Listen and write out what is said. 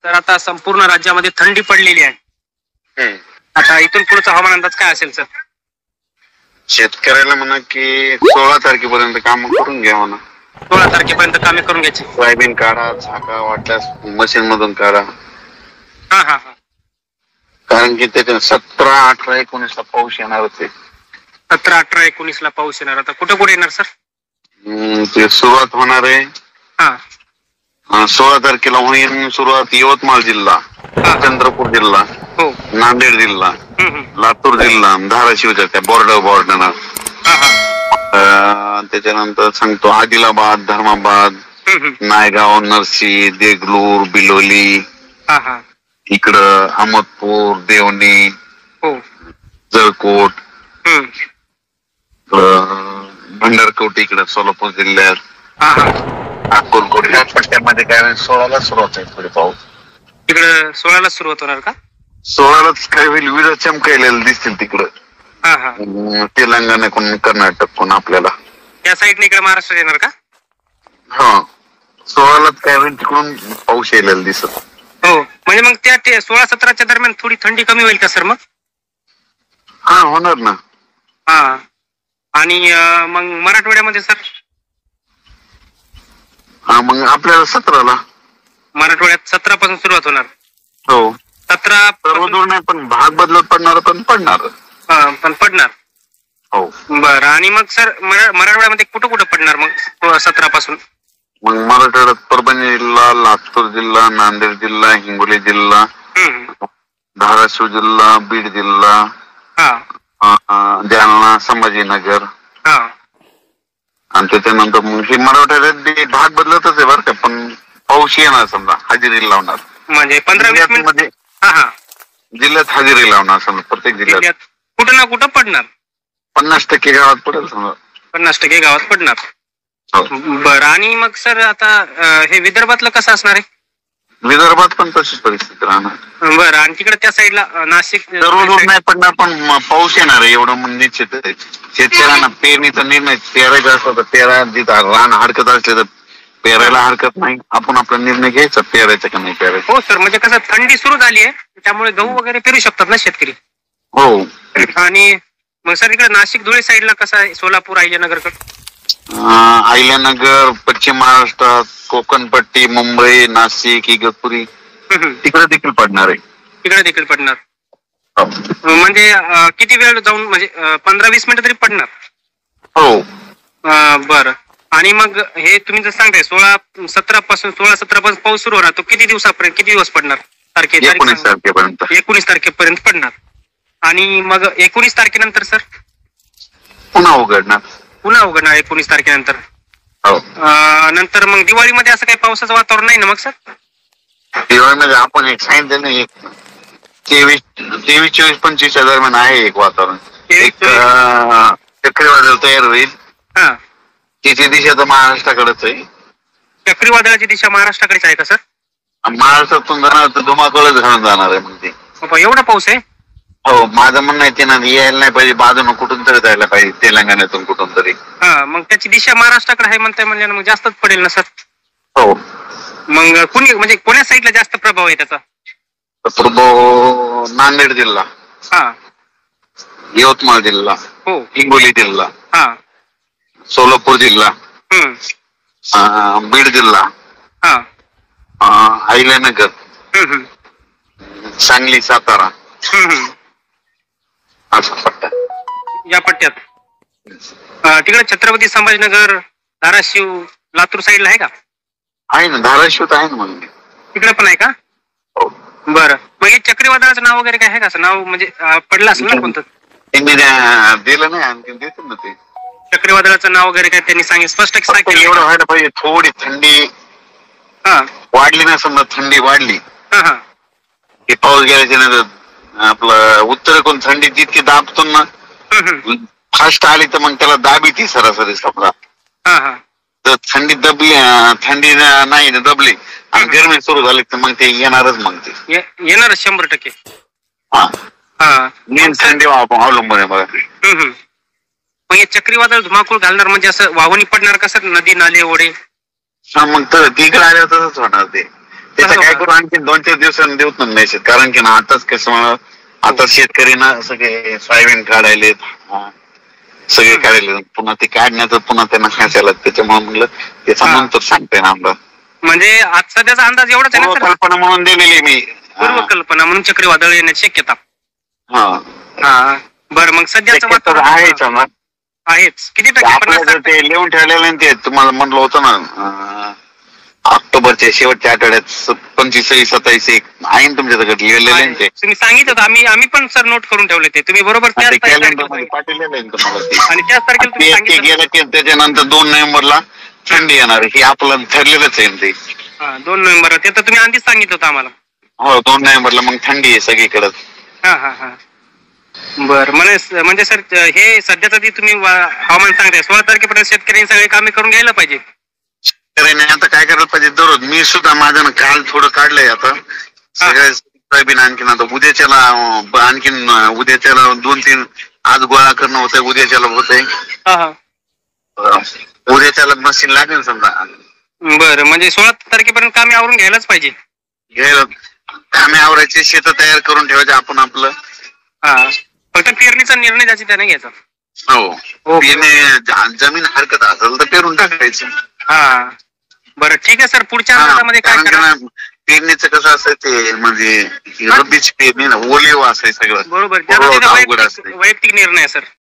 तर आता संपूर्ण राज्यामध्ये थंडी पडलेली आहे. आता इथून पुढचा हवामान अंदाज काय असेल सर? शेतकऱ्याला म्हणा की 16 तारखेपर्यंत काम करून घ्या म्हणा. 16 तारखेपर्यंत कामे करून घ्यायची. सोयाबीन काढा, झाका वाटल्यास मशीन मधून काढा. हा हा हा. कारण की त्याच्या 17, 18, 19 पाऊस येणारच आहे. 17, 18, 19 पाऊस येणार. आता कुठे कुठे येणार सर? ते सुरुवात होणार आहे. हा 16 तारखेला होईल सुरुवात. यवतमाळ जिल्हा, चंद्रपूर जिल्हा, हो, नांदेड जिल्हा, लातूर जिल्हा, धाराशिवच्या त्या बॉर्डर. त्याच्यानंतर सांगतो आदिलाबाद, धर्माबाद, नायगाव, नरसी, देगलूर, बिलोली, इकडं अहमदपूर, देवणी, हो, जळकोट, भंडारकोट इकडं सोलापूर जिल्ह्यात, अक्कलकोट ह्या पट्ट्यामध्ये काय 16ला सुरुवात आहे थोडी पाऊस. तिकडं 16ला सुरुवात होणार का? 16लाच काय होईल, विजा चमकायला दिसतील तिकडं. तेलंगणा कोण, कर्नाटक कोण आपल्याला त्या साईडने इकडे महाराष्ट्र येणार का? हा 16लाच काय होईल तिकडून पाऊस यायला दिसत. हो, म्हणजे मग त्या 16-17च्या दरम्यान थोडी थंडी कमी होईल का सर मग? हा होणार ना. हा, आणि मग मराठवाड्यामध्ये सर? हा मग आपल्याला 17ला. मराठवाड्यात 17 पासून सुरुवात होणार. हो, 17 सर्वदूर नाही पण भाग बदलत पडणार, पण पडणार. पण पडणार. हो बरं, आणि मग सर मराठवाड्यामध्ये कुठं कुठं पडणार मग 17 पासून? मग मराठवाड्यात परभणी जिल्हा, लातूर जिल्हा, नांदेड जिल्हा, हिंगोली जिल्हा, धाराशिव जिल्हा, बीड जिल्हा, जालना, संभाजीनगर, आणि त्याच्यानंतर मग हे मराठवाड्यात भाग बदलतच आहे बरं का. पण पाऊस येणार समजा, हजेरी लावणार. म्हणजे 15-20 मिनिट जिल्ह्यात हजेरी लावणार समजा. प्रत्येक जिल्ह्यात कुठं ना कुठं पडणार. 50% गावात पडेल समजा. 50% गावात पडणार. बरं, आणि मग सर आता हे विदर्भातलं कसं असणार आहे? विदर्भात पण तशीच परिस्थिती राहणार. बरं, आणि तिकडे त्या साईडला नाशिक सर्वदूर नाही पडणार, पण पाऊस येणार आहे एवढं म्हणजे निश्चित आहे. शेतकऱ्यांना पेरणीचा निर्णय पेरायचा असतो तर पेरा, जिथं रान हरकत असले तर पेरायला हरकत नाही. आपण आपला निर्णय घ्यायचा पेरायचा का नाही पेरायचा. हो सर, म्हणजे कसं थंडी सुरू झाली आहे त्यामुळे गहू वगैरे पेरू शकतात ना शेतकरी. हो, आणि मग सर इकडे नाशिक धुळे साईडला कसं आहे? सोलापूर, अहिल्यानगरकडे? अहिल्यानगर, पश्चिम महाराष्ट्रात, कोकणपट्टी, मुंबई, नाशिक, इगतपुरी तिकडे देखील पडणार आहे. तिकडे देखील पडणार. म्हणजे किती वेळ जाऊन, म्हणजे 15-20 मिनिटं तरी पडणार? हो. बरं, आणि मग हे तुम्ही जर सांगताय 16-17 पासून पाऊस सुरू होणार, तो किती दिवसापर्यंत, किती दिवस पडणार? 19 तारखेपर्यंत. 19 तारखेपर्यंत पडणार. आणि मग 19 तारखेनंतर सर पुन्हा उघडणार. 19 तारखेनंतर. नंतर मग दिवाळीमध्ये असं काही पावसाचं वातावरण नाही ना मग सर? दिवाळीमध्ये आपण एक सांगितलं ना, एक 23, 24, 25 दरम्यान आहे एक वातावरण. एक चक्रीवादळ तयार होईल. तिची दिशा तर महाराष्ट्राकडेच आहे. चक्रीवादळाची दिशा महाराष्ट्राकडेच आहे का सर? महाराष्ट्रातून जाणार तर धुमाकूळच घालून जाणार आहे. म्हणजे एवढा पाऊस आहे? हो, माझं म्हणणं आहे त्यांना यायला नाही पाहिजे, बाजून कुठून तरी जायला पाहिजे, तेलंगणातून कुठून तरी. मग त्याची दिशा महाराष्ट्राकडे आहे म्हणताय, म्हणजे मग जास्तच पडेल ना सर? हो. मग कुणी, म्हणजे कोण्या साईडला जास्त प्रभाव आहे त्याचा? प्रभाव नांदेड जिल्हा, यवतमाळ जिल्हा, हिंगोली जिल्हा, सोलापूर जिल्हा, बीड जिल्हा, अहिल्यानगर, सांगली, सातारा, असा पट्टा. या पट्ट्यात तिकडे छत्रपती संभाजीनगर, धाराशिव, लातूर साईडला आहे का? आहे ना, धाराशिव आहे ना. मग तिकडे पण आहे का? बरं, मग हे चक्रीवादळाचं नाव वगैरे काय आहे का? नाव म्हणजे पडलं असेल ना कोणतं? त्यांनी दिलं नाही, आणखी देतील ना ते. चक्रीवादळाचं नाव वगैरे काय त्यांनी सांगितलं? स्पष्ट एवढं व्हायला पाहिजे. थोडी थंडी वाढली ना, समजा थंडी वाढली हे पाऊस गेल्याच्या नंतर आपलं उत्तरेकडून थंडी जितकी दाबतो ना, फास्ट आली तर मग त्याला दाबी ती सरासरी समजा. तर थंडी दबली, थंडी नाही दबली आणि गरमी सुरू झाली तर मग ते येणारच. मग ते येणार 100%. मेन थंडी अवलंबून आहे बघा. मग हे चक्रीवादळ धुमाकूळ घालणार म्हणजे असं वाहून पडणार का सर? नदी, नाले, ओढे? मग तर तिकडे आल्यावर तसंच होणार ते. त्याचं काय करू आणखी 2-4 दिवसांनी देऊत ना मेसेज, कारण की ना आताच कसं मला आता शेतकरी ना सगळे सोयाबीन काढायलेत, सगळे काढायले, पुन्हा ते काढण्याचं पुन्हा त्यांना खायला, त्याच्यामुळे म्हणलं त्याचा नंतर सांगते ना आमदार. म्हणजे आज सध्याचा अंदाज एवढाच आहे ना सर? कल्पना म्हणून दिलेली मी, पूर्व कल्पना म्हणून चक्रीवादळ येण्याची शक्यता. हा हा बरं, मग सध्याचं वातावरण आहेच ना, आहेच. किती टक्के? आपल्याला ते लिहून ठेवलेलं ते तुम्हाला म्हणलं होतं ना, ऑक्टोबरच्या शेवटच्या आठवड्यात 25-27 आहे ना तुमच्याकडे लिहिलेले ते. तुम्ही सांगितलं होतं, आम्ही पण सर नोट करून ठेवले ते. तुम्ही बरोबर त्याच कॅलेंडर मध्ये पाठवलेलं आहे तुम्हाला ते. आणि त्याच तारखेला तुम्ही सांगितलं गेलं की त्याच्यानंतर 2 नोव्हेंबरला थंडी येणार, हे आपलं ठरलेलंच आहे ते. 2 नोव्हेंबर ते तर तुम्ही आधीच सांगितलं होतं आम्हाला. हो 2 नोव्हेंबरला मग थंडी आहे सगळीकडे. हा हा हा बरं, म्हणजे सर हे सध्याचं जे तुम्ही हवामान सांगताय 16 तारखेपर्यंत शेतकऱ्यांनी सगळे कामे करून घ्यायला पाहिजे. शेतकऱ्यांनी आता काय करायला पाहिजे, दररोज मी सुद्धा माझ्यानं काल थोडं काढलंय, आता सगळ्या सोयाबीन आणखीन आता उद्याच्याला आणखीन उद्याच्याला 2-3 आज गोळा करणं होतंय, उद्याच्याला होतंय, उद्याच्याला मशीन लागेल समजा. बरं, म्हणजे 16 तारखेपर्यंत कामे आवरून घ्यायलाच पाहिजे. कामे आवरायचे, शेत तयार करून ठेवायचे आपण आपलं. फक्त पेरणीचा निर्णय ज्याची त्याने घ्यायचा. हो, जमीन हरकत असेल तर पेरून टाकायचं. हा बरं ठीक आहे सर, पुढच्या अंदाजामध्ये काय करणार? पेरणीचं कसं असतं ते, म्हणजे रब्बीची पेरणी ना, ओलीव असते सगळं. बरोबर, वैयक्तिक निर्णय सर.